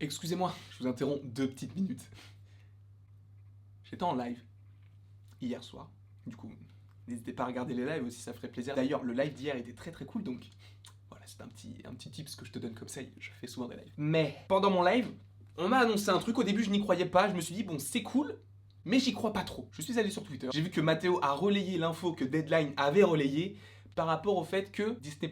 Excusez-moi, je vous interromps 2 petites minutes. J'étais en live hier soir, du coup, n'hésitez pas à regarder les lives aussi, ça ferait plaisir. D'ailleurs, le live d'hier était très cool, donc voilà, c'est un petit tips que je te donne comme ça, je fais souvent des lives. Mais pendant mon live, on m'a annoncé un truc, au début je n'y croyais pas, je me suis dit bon c'est cool, mais j'y crois pas trop. Je suis allé sur Twitter, j'ai vu que Matteo a relayé l'info que Deadline avait relayée, par rapport au fait que Disney+,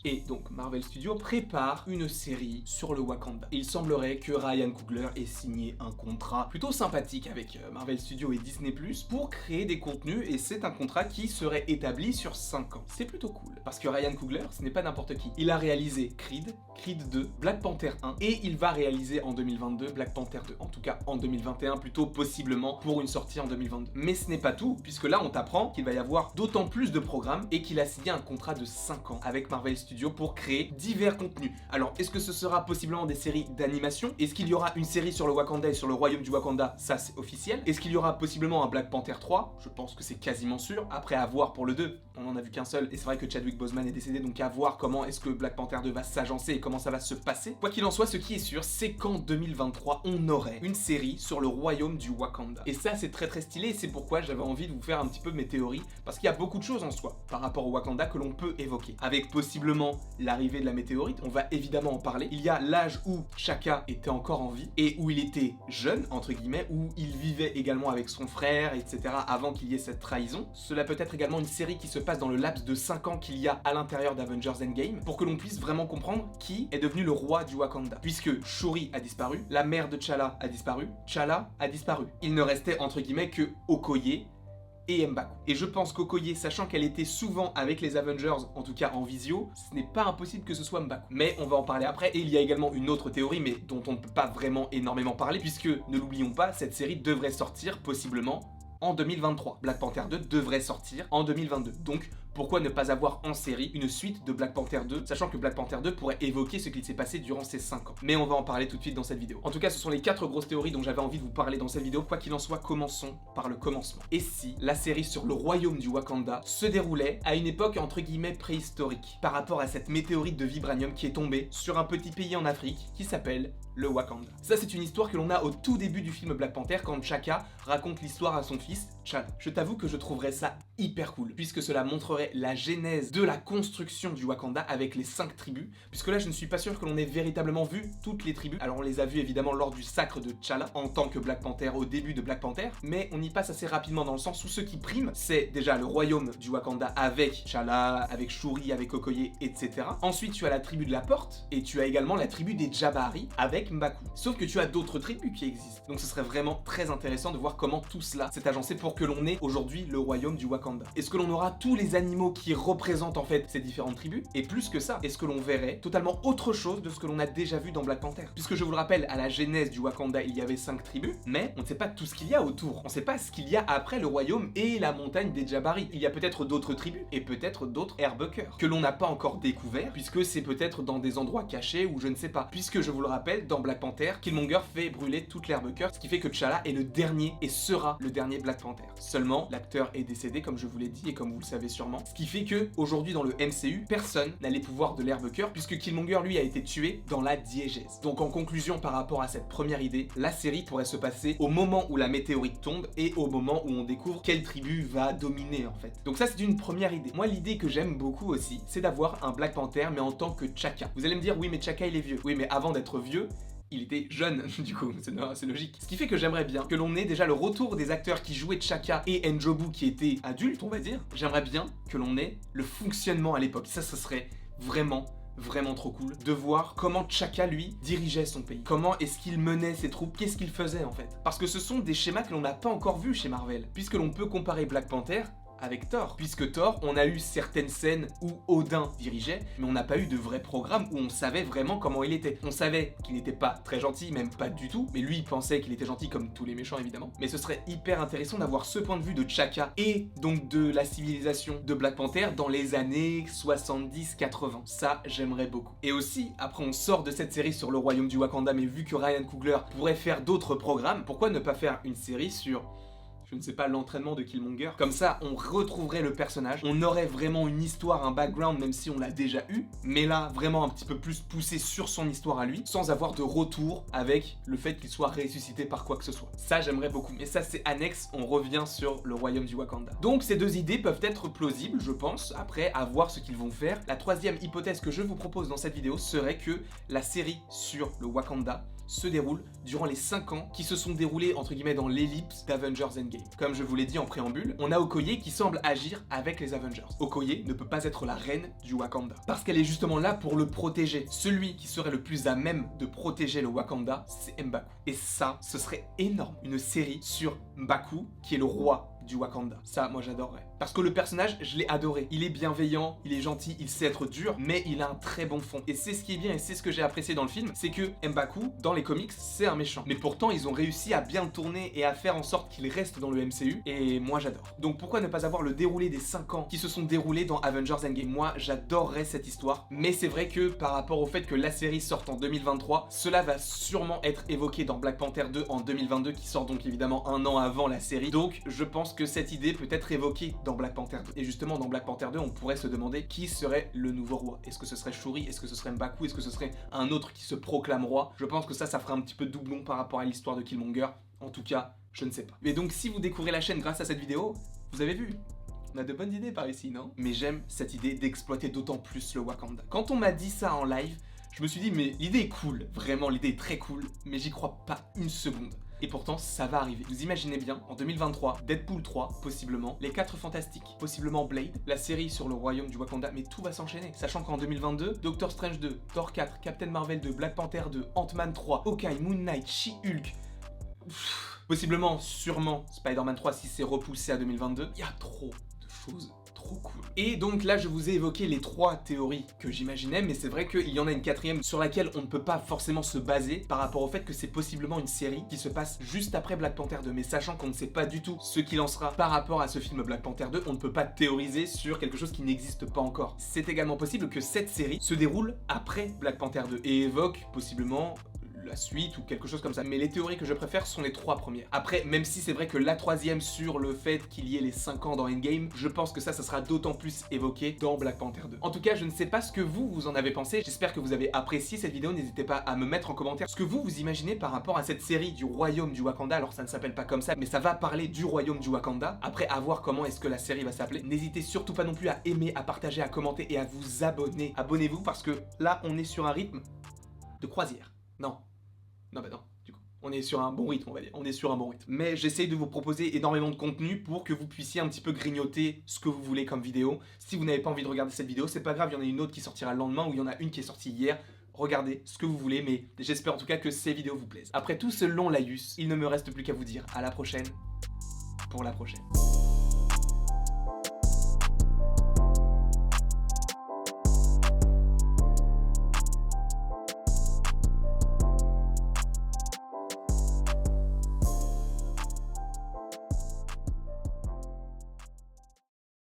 et donc Marvel Studios, prépare une série sur le Wakanda. Il semblerait que Ryan Coogler ait signé un contrat plutôt sympathique avec Marvel Studios et Disney+, pour créer des contenus, et c'est un contrat qui serait établi sur 5 ans. C'est plutôt cool, parce que Ryan Coogler, ce n'est pas n'importe qui. Il a réalisé Creed, Creed 2, Black Panther 1, et il va réaliser en 2022 Black Panther 2, en tout cas en 2021, plutôt possiblement pour une sortie en 2022. Mais ce n'est pas tout, puisque là on t'apprend qu'il va y avoir d'autant plus de programmes, et qu'il a signé un contrat de 5 ans avec Marvel Studios pour créer divers contenus. Alors, est-ce que ce sera possiblement des séries d'animation? Est-ce qu'il y aura une série sur le Wakanda et sur le royaume du Wakanda? Ça, c'est officiel. Est-ce qu'il y aura possiblement un Black Panther 3? Je pense que c'est quasiment sûr. Après, à voir pour le 2. On en a vu qu'un seul. Et c'est vrai que Chadwick Boseman est décédé, donc à voir comment est-ce que Black Panther 2 va s'agencer et comment ça va se passer. Quoi qu'il en soit, ce qui est sûr, c'est qu'en 2023, on aurait une série sur le royaume du Wakanda. Et ça, c'est très stylé, et c'est pourquoi j'avais envie de vous faire un petit peu mes théories, parce qu'il y a beaucoup de choses en soi par rapport au Wakanda que l'on peut évoquer. Avec possiblement l'arrivée de la météorite, on va évidemment en parler. Il y a l'âge où T'Chaka était encore en vie et où il était jeune, entre guillemets, où il vivait également avec son frère, etc. avant qu'il y ait cette trahison. Cela peut être également une série qui se passe dans le laps de 5 ans qu'il y a à l'intérieur d'Avengers Endgame, pour que l'on puisse vraiment comprendre qui est devenu le roi du Wakanda. Puisque Shuri a disparu, la mère de T'Challa a disparu, T'Challa a disparu. Il ne restait entre guillemets que Okoye et M'Baku. Et je pense qu'Okoye, sachant qu'elle était souvent avec les Avengers, en tout cas en visio, ce n'est pas impossible que ce soit M'Baku. Mais on va en parler après, et il y a également une autre théorie, mais dont on ne peut pas vraiment énormément parler, puisque, ne l'oublions pas, cette série devrait sortir possiblement en 2023. Black Panther 2 devrait sortir en 2022. Donc, pourquoi ne pas avoir en série une suite de Black Panther 2, sachant que Black Panther 2 pourrait évoquer ce qu'il s'est passé durant ces 5 ans. Mais on va en parler tout de suite dans cette vidéo. En tout cas, ce sont les 4 grosses théories dont j'avais envie de vous parler dans cette vidéo. Quoi qu'il en soit, commençons par le commencement. Et si la série sur le royaume du Wakanda se déroulait à une époque entre guillemets préhistorique, par rapport à cette météorite de vibranium qui est tombée sur un petit pays en Afrique qui s'appelle le Wakanda. Ça, c'est une histoire que l'on a au tout début du film Black Panther, quand T'Chaka raconte l'histoire à son fils, T'Challa. Je t'avoue que je trouverais ça hyper cool, puisque cela montrerait la genèse de la construction du Wakanda avec les 5 tribus, puisque là, je ne suis pas sûr que l'on ait véritablement vu toutes les tribus. Alors, on les a vues évidemment lors du sacre de T'Challa, en tant que Black Panther au début de Black Panther, mais on y passe assez rapidement dans le sens où ce qui prime, c'est déjà le royaume du Wakanda avec T'Challa, avec Shuri, avec Okoye, etc. Ensuite, tu as la tribu de la Porte, et tu as également la tribu des Jabari avec M'Baku. Sauf que tu as d'autres tribus qui existent. Donc ce serait vraiment très intéressant de voir comment tout cela s'est agencé pour que l'on ait aujourd'hui le royaume du Wakanda. Est-ce que l'on aura tous les animaux qui représentent en fait ces différentes tribus? Et plus que ça, est-ce que l'on verrait totalement autre chose de ce que l'on a déjà vu dans Black Panther? Puisque je vous le rappelle, à la genèse du Wakanda, il y avait 5 tribus, mais on ne sait pas tout ce qu'il y a autour. On ne sait pas ce qu'il y a après le royaume et la montagne des Jabari. Il y a peut-être d'autres tribus et peut-être d'autres Herbekers que l'on n'a pas encore découvert, puisque c'est peut-être dans des endroits cachés ou je ne sais pas. Puisque je vous le rappelle, dans Black Panther, Killmonger fait brûler toute l'Herbecœur, ce qui fait que T'Challa est le dernier et sera le dernier Black Panther. Seulement, l'acteur est décédé, comme je vous l'ai dit et comme vous le savez sûrement, ce qui fait que aujourd'hui dans le MCU, personne n'a les pouvoirs de l'Herbecœur, puisque Killmonger lui a été tué dans la diégèse. Donc en conclusion par rapport à cette première idée, la série pourrait se passer au moment où la météorite tombe et au moment où on découvre quelle tribu va dominer en fait. Donc ça, c'est une première idée. Moi, l'idée que j'aime beaucoup aussi, c'est d'avoir un Black Panther mais en tant que T'Chaka. Vous allez me dire oui, mais T'Chaka il est vieux. Oui, mais avant d'être vieux, il était jeune, du coup, c'est logique. Ce qui fait que j'aimerais bien que l'on ait déjà le retour des acteurs qui jouaient T'Chaka et N'Jobu qui étaient adultes, on va dire. J'aimerais bien que l'on ait le fonctionnement à l'époque. Ça serait vraiment trop cool de voir comment T'Chaka lui dirigeait son pays. Comment est-ce qu'il menait ses troupes, qu'est-ce qu'il faisait en fait. Parce que ce sont des schémas que l'on n'a pas encore vus chez Marvel. Puisque l'on peut comparer Black Panther avec Thor, puisque Thor, on a eu certaines scènes où Odin dirigeait, mais on n'a pas eu de vrai programme où on savait vraiment comment il était. On savait qu'il n'était pas très gentil, même pas du tout, mais lui il pensait qu'il était gentil comme tous les méchants évidemment. Mais ce serait hyper intéressant d'avoir ce point de vue de T'Chaka et donc de la civilisation de Black Panther dans les années 70-80. Ça, j'aimerais beaucoup. Et aussi, après on sort de cette série sur le royaume du Wakanda, mais vu que Ryan Coogler pourrait faire d'autres programmes, pourquoi ne pas faire une série sur... je ne sais pas, l'entraînement de Killmonger. Comme ça, on retrouverait le personnage, on aurait vraiment une histoire, un background, même si on l'a déjà eu, mais là, vraiment un petit peu plus poussé sur son histoire à lui, sans avoir de retour avec le fait qu'il soit ressuscité par quoi que ce soit. Ça, j'aimerais beaucoup, mais ça, c'est annexe, on revient sur le royaume du Wakanda. Donc, ces deux idées peuvent être plausibles, je pense, après, à voir ce qu'ils vont faire. La troisième hypothèse que je vous propose dans cette vidéo serait que la série sur le Wakanda se déroule durant les 5 ans qui se sont déroulés entre guillemets dans l'ellipse d'Avengers Endgame. Comme je vous l'ai dit en préambule, on a Okoye qui semble agir avec les Avengers. Okoye ne peut pas être la reine du Wakanda, parce qu'elle est justement là pour le protéger. Celui qui serait le plus à même de protéger le Wakanda, c'est M'Baku. Et ça, ce serait énorme. Une série sur M'Baku, qui est le roi du Wakanda. Ça, moi j'adorerais. Parce que le personnage, je l'ai adoré. Il est bienveillant, il est gentil, il sait être dur, mais il a un très bon fond. Et c'est ce qui est bien et c'est ce que j'ai apprécié dans le film, c'est que M'Baku, dans les comics, c'est un méchant. Mais pourtant, ils ont réussi à bien le tourner et à faire en sorte qu'il reste dans le MCU, et moi j'adore. Donc pourquoi ne pas avoir le déroulé des 5 ans qui se sont déroulés dans Avengers Endgame? Moi, j'adorerais cette histoire, mais c'est vrai que par rapport au fait que la série sorte en 2023, cela va sûrement être évoqué dans Black Panther 2 en 2022, qui sort donc évidemment un an avant la série. Donc je pense que cette idée peut être évoquée dans Black Panther 2. Et justement, dans Black Panther 2, on pourrait se demander qui serait le nouveau roi. Est-ce que ce serait Shuri? Est-ce que ce serait M'Baku? Est-ce que ce serait un autre qui se proclame roi? Je pense que ça fera un petit peu doublon par rapport à l'histoire de Killmonger. En tout cas, je ne sais pas. Et donc, si vous découvrez la chaîne grâce à cette vidéo, vous avez vu, on a de bonnes idées par ici, non? Mais j'aime cette idée d'exploiter d'autant plus le Wakanda. Quand on m'a dit ça en live, je me suis dit, mais l'idée est cool, vraiment, l'idée est très cool, mais j'y crois pas une seconde. Et pourtant, ça va arriver. Vous imaginez bien, en 2023, Deadpool 3, possiblement, Les 4 Fantastiques, possiblement Blade, la série sur le royaume du Wakanda, mais tout va s'enchaîner. Sachant qu'en 2022, Doctor Strange 2, Thor 4, Captain Marvel 2, Black Panther 2, Ant-Man 3, Hawkeye, Moon Knight, She-Hulk, possiblement, sûrement, Spider-Man 3 si c'est repoussé à 2022, il y a trop de choses. Trop cool. Et donc là, je vous ai évoqué les 3 théories que j'imaginais, mais c'est vrai qu'il y en a une 4e sur laquelle on ne peut pas forcément se baser par rapport au fait que c'est possiblement une série qui se passe juste après Black Panther 2. Mais sachant qu'on ne sait pas du tout ce qu'il en sera par rapport à ce film Black Panther 2, on ne peut pas théoriser sur quelque chose qui n'existe pas encore. C'est également possible que cette série se déroule après Black Panther 2 et évoque possiblement la suite ou quelque chose comme ça. Mais les théories que je préfère sont les 3 premières. Après, même si c'est vrai que la 3e sur le fait qu'il y ait les 5 ans dans Endgame, je pense que ça sera d'autant plus évoqué dans Black Panther 2. En tout cas, je ne sais pas ce que vous en avez pensé. J'espère que vous avez apprécié cette vidéo. N'hésitez pas à me mettre en commentaire ce que vous imaginez par rapport à cette série du royaume du Wakanda. Alors ça ne s'appelle pas comme ça, mais ça va parler du royaume du Wakanda. Après, à voir comment est-ce que la série va s'appeler. N'hésitez surtout pas non plus à aimer, à partager, à commenter et à vous abonner. Abonnez-vous parce que là, on est sur un rythme de croisière. Non, du coup. On est sur un bon rythme, on va dire. On est sur un bon rythme. Mais j'essaye de vous proposer énormément de contenu pour que vous puissiez un petit peu grignoter ce que vous voulez comme vidéo. Si vous n'avez pas envie de regarder cette vidéo, c'est pas grave, il y en a une autre qui sortira le lendemain ou il y en a une qui est sortie hier. Regardez ce que vous voulez, mais j'espère en tout cas que ces vidéos vous plaisent. Après tout ce long laïus, il ne me reste plus qu'à vous dire à la prochaine pour la prochaine.